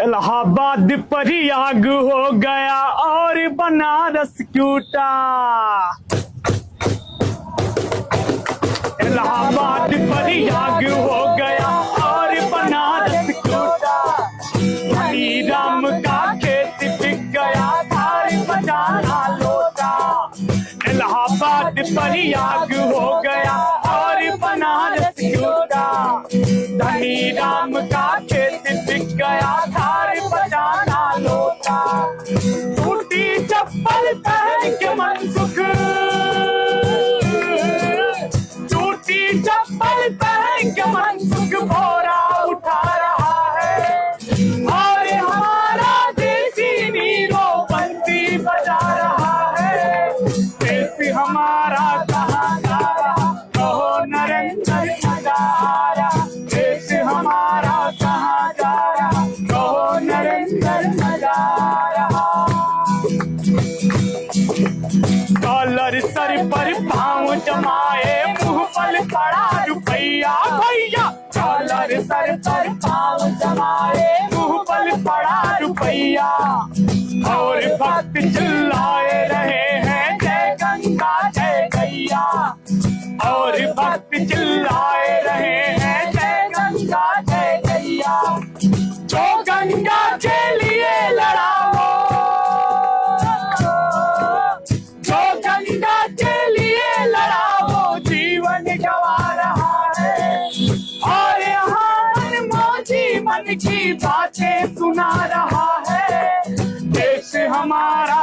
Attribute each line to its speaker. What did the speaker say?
Speaker 1: इलाहाबाद प्रयाग हो गया और बनारस क्यूटा। इलाहाबाद प्रयाग हो गया और बनारस क्यूटा। हरी राम का खेत बिक गया थार बजाना लोटा। इलाहाबाद प्रयाग हो गया और बनारस क्यूटा। धनी राम का खेत बिक गया थार बजाना लोटा। टूटी चप्पल पहन के मनसुख, टूटी चप्पल पहन के मनसुख भोरा उठा रहा है। और हमारा देसी नीरो बंसी बजा रहा है। देश हमारा कहाँ जा रहा कहो नरेंद्र नजारा। देश हमारा कहाँ जा रहा कहो नरेंद्र नजारा। डॉलर सर पर पाँव जमाए मुंह पर पड़ा रुपया भैया। डॉलर सर पर पाँव जमाए मुंह पर पड़ा रुपया। और भक्त चिल्लाए रहे हैं जय गंगा जय गैया। और भक्त चिल्लाए रहे हैं जय गंगा जय गैया। जो गंगा के लिए लड़ा वो, जो गंगा के लिए लड़ा वो जीवन गवा रहा है। और यहाँ मनमोजी मन की बातें सुना रहा है। देश हमारा